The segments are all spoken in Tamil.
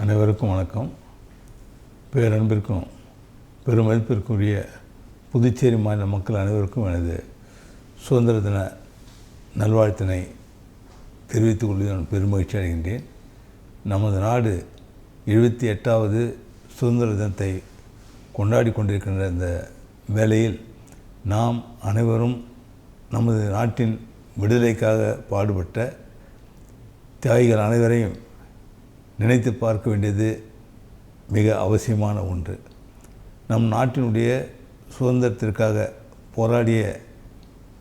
அனைவருக்கும் வணக்கம். பேரன்பிற்கும் பெருமதிப்பிற்குரிய புதுச்சேரி மாநில மக்கள் அனைவருக்கும் எனது சுதந்திர தின நல்வாழ்த்தினை தெரிவித்துக் கொள்வதில் நான் பெருமகிழ்ச்சி அடைகின்றேன். நமது நாடு 78வது சுதந்திர தினத்தை கொண்டாடி கொண்டிருக்கின்ற இந்த வேளையில் நாம் அனைவரும் நமது நாட்டின் விடுதலைக்காக பாடுபட்ட தியாகிகள் அனைவரையும் நினைத்து பார்க்க வேண்டியது மிக அவசியமான ஒன்று. நம் நாட்டினுடைய சுதந்திரத்திற்காக போராடிய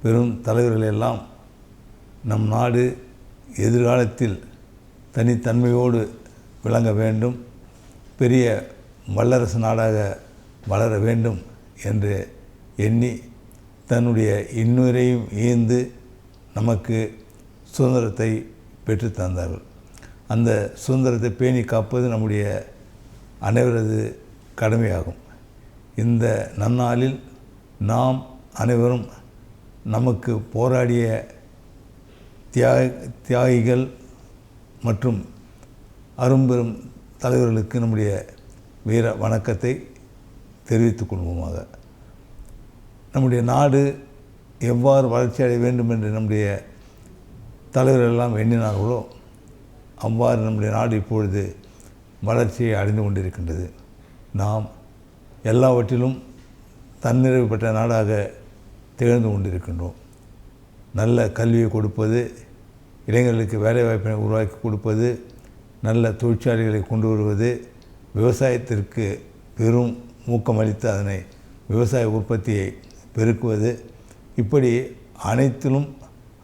பெரும் தலைவர்களெல்லாம் நம் நாடு எதிர்காலத்தில் தனித்தன்மையோடு விளங்க வேண்டும், பெரிய வல்லரசு நாடாக வளர வேண்டும் என்று எண்ணி தன்னுடைய இன்னுயிரையும் ஈந்து நமக்கு சுதந்திரத்தை பெற்றுத்தந்தார்கள். அந்த சுதந்திரத்தை பேணி காப்பது நம்முடைய அனைவரது கடமையாகும். இந்த நன்னாளில் நாம் அனைவரும் நமக்கு போராடிய தியாகிகள் மற்றும் அரும்பெரும் தலைவர்களுக்கு நம்முடைய வீர வணக்கத்தை தெரிவித்துக் கொள்வோமாக. நம்முடைய நாடு எவ்வாறு வளர்ச்சி அடைய வேண்டும் என்று நம்முடைய தலைவர்கள் எல்லாம் எண்ணினார்களோ அவ்வாறு நம்முடைய நாடு இப்பொழுது வளர்ச்சியை அடைந்து கொண்டிருக்கின்றது. நாம் எல்லாவற்றிலும் தன்னிறைவு பெற்ற நாடாக திகழ்ந்து கொண்டிருக்கின்றோம். நல்ல கல்வியை கொடுப்பது, இளைஞர்களுக்கு வேலைவாய்ப்பினை உருவாக்கி கொடுப்பது, நல்ல தொழிற்சாலைகளை கொண்டு வருவது, விவசாயத்திற்கு பெரும் ஊக்கமளித்து அதனை விவசாய உற்பத்தியை பெருக்குவது, இப்படி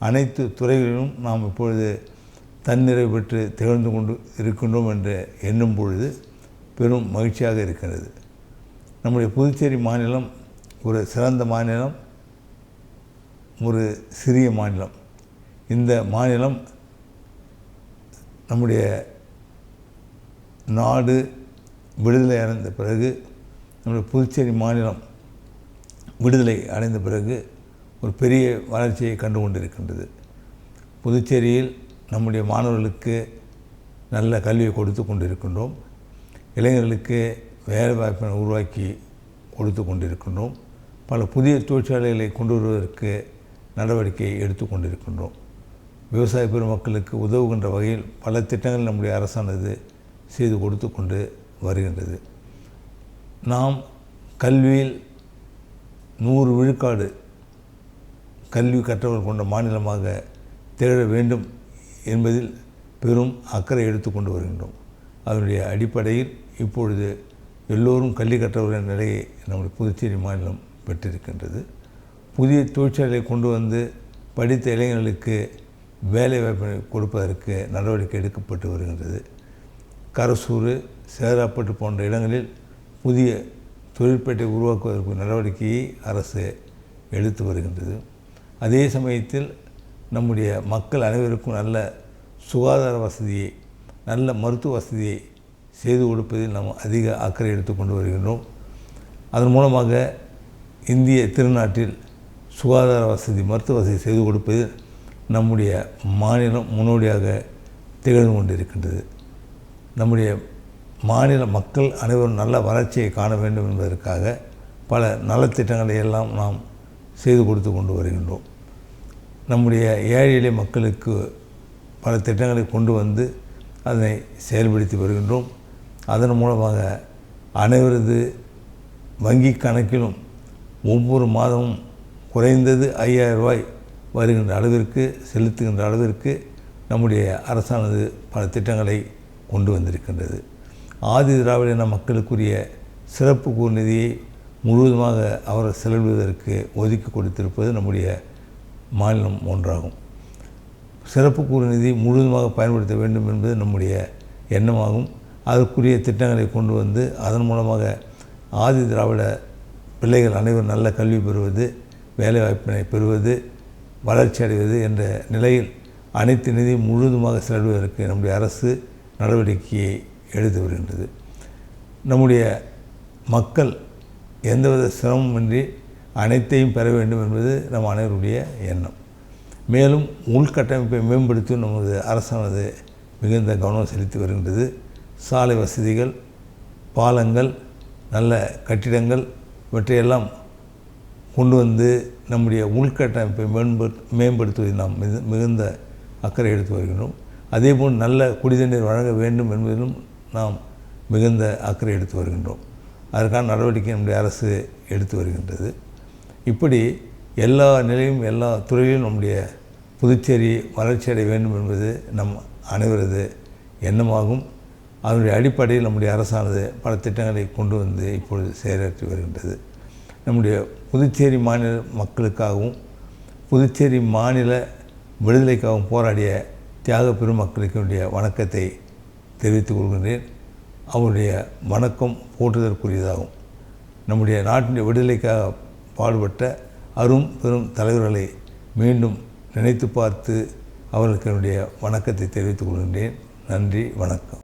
அனைத்து துறைகளிலும் நாம் இப்பொழுது தன்னிறைவு பெற்று திகழ்ந்து கொண்டு இருக்கின்றோம் என்று எண்ணும் பொழுது பெரும் மகிழ்ச்சியாக இருக்கிறது. நம்முடைய புதுச்சேரி மாநிலம் ஒரு சிறந்த மாநிலம், ஒரு சிறிய மாநிலம். இந்த மாநிலம் நம்முடைய நாடு விடுதலை அடைந்த பிறகு, நம்முடைய புதுச்சேரி மாநிலம் விடுதலை அடைந்த பிறகு ஒரு பெரிய வளர்ச்சியை கண்டு கொண்டிருக்கின்றது. புதுச்சேரியில் நம்முடைய மாணவர்களுக்கு நல்ல கல்வியை கொடுத்து கொண்டிருக்கின்றோம். இளைஞர்களுக்கு வேலை வாய்ப்பினை உருவாக்கி கொடுத்து கொண்டிருக்கின்றோம். பல புதிய தொழிற்சாலைகளை கொண்டு வருவதற்கு நடவடிக்கை எடுத்து கொண்டிருக்கின்றோம். விவசாய பெருமக்களுக்கு உதவுகின்ற வகையில் பல திட்டங்கள் நம்முடைய அரசானது செய்து கொடுத்து கொண்டு வருகின்றது. நாம் கல்வியில் 100 விழுக்காடு கல்வி கற்றவர் கொண்ட மாநிலமாக திகழ வேண்டும் என்பதில் பெரும் அக்கறை எடுத்துக்கொண்டு வருகின்றோம். அதனுடைய அடிப்படையில் இப்பொழுது எல்லோரும் கல்வி கற்றவர்கள் நிலையை நம்முடைய புதுச்சேரி மாநிலம் பெற்றிருக்கின்றது. புதிய தொழிற்சாலையை கொண்டு வந்து படித்த இளைஞர்களுக்கு வேலைவாய்ப்பை கொடுப்பதற்கு நடவடிக்கை எடுக்கப்பட்டு வருகின்றது. கரசூர், சேராப்பட்டு போன்ற இடங்களில் புதிய தொழிற்பேட்டை உருவாக்குவதற்கு நடவடிக்கையை அரசு எடுத்து வருகின்றது. அதே சமயத்தில் நம்முடைய மக்கள் அனைவருக்கும் நல்ல சுகாதார வசதியை, நல்ல மருத்துவ வசதியை செய்து கொடுப்பதில் நாம் அதிக அக்கறை எடுத்துக்கொண்டு வருகின்றோம். அதன் மூலமாக இந்திய திருநாட்டில் சுகாதார வசதி, மருத்துவ வசதி செய்து கொடுப்பதில் நம்முடைய மாநிலம் முன்னோடியாக திகழ்ந்து கொண்டிருக்கின்றது. நம்முடைய மாநில மக்கள் அனைவரும் நல்ல வளர்ச்சியை காண வேண்டும் என்பதற்காக பல நலத்திட்டங்களை எல்லாம் நாம் செய்து கொடுத்து கொண்டு வருகின்றோம். நம்முடைய ஏழை எளிய மக்களுக்கு பல திட்டங்களை கொண்டு வந்து அதனை செயல்படுத்தி வருகின்றோம். அதன் மூலமாக அனைவரது வங்கி கணக்கிலும் ஒவ்வொரு மாதமும் குறைந்தது 5000 ரூபாய் வருகின்ற அளவிற்கு, செலுத்துகின்ற அளவிற்கு நம்முடைய அரசானது பல திட்டங்களை கொண்டு வந்திருக்கின்றது. ஆதி திராவிட மக்களுக்குரிய சிறப்பு கூறு நிதியை முழுவதுமாக அவர் செலவிடுவதற்கு ஒதுக்கி கொடுத்திருப்பது நம்முடைய மாநிலம் ஒன்றாகும். சிறப்பு கூறு நிதி முழுவதுமாக பயன்படுத்த வேண்டும் என்பது நம்முடைய எண்ணமாகும். அதற்குரிய திட்டங்களை கொண்டு வந்து அதன் மூலமாக ஆதி திராவிட பிள்ளைகள் அனைவரும் நல்ல கல்வி பெறுவது, வேலைவாய்ப்பினை பெறுவது, வளர்ச்சி அடைவது என்ற நிலையில் அனைத்து நிதி முழுவதுமாக செலவிடுவதற்கு நம்முடைய அரசு நடவடிக்கையை எடுத்து வருகின்றது. நம்முடைய மக்கள் எந்தவித சிரமமின்றி அனைத்தையும் பெற வேண்டும் என்பது நம் அனைவருடைய எண்ணம். மேலும் உள்கட்டமைப்பை மேம்படுத்தி நமது அரசானது மிகுந்த கவனம் செலுத்தி வருகின்றது. சாலை வசதிகள், பாலங்கள், நல்ல கட்டிடங்கள் இவற்றையெல்லாம் கொண்டு வந்து நம்முடைய உள்கட்டமைப்பை மேம்படுத்துவதில் நாம் மிகுந்த அக்கறை எடுத்து வருகின்றோம். அதேபோல் நல்ல குடிநீர் வழங்க வேண்டும் என்பதிலும் நாம் மிகுந்த அக்கறை எடுத்து வருகின்றோம். அதற்கான நடவடிக்கை நம்முடைய அரசு எடுத்து வருகின்றது. இப்படி எல்லா நிலையும் எல்லா துறையிலும் நம்முடைய புதுச்சேரி வளர்ச்சியடைய வேண்டும் என்பது நம் அனைவரது எண்ணமாகும். அதனுடைய அடிப்படையில் நம்முடைய அரசானது பல திட்டங்களை கொண்டு வந்து இப்பொழுது செயலாற்றி வருகின்றது. நம்முடைய புதுச்சேரி மாநில மக்களுக்காகவும் புதுச்சேரி மாநில விடுதலைக்காகவும் போராடிய தியாக பெருமக்களுக்கு என்னுடைய வணக்கத்தை தெரிவித்துக் கொள்கின்றேன். அவருடைய வணக்கம் போற்றுதற்குரியதாகும். நம்முடைய நாட்டின் விடுதலைக்காக பாடுபட்ட அரும் பெரும் தலைவர்களை மீண்டும் நினைத்து பார்த்து அவர்களுக்கு என்னுடைய வணக்கத்தை தெரிவித்துக் கொள்கின்றேன். நன்றி, வணக்கம்.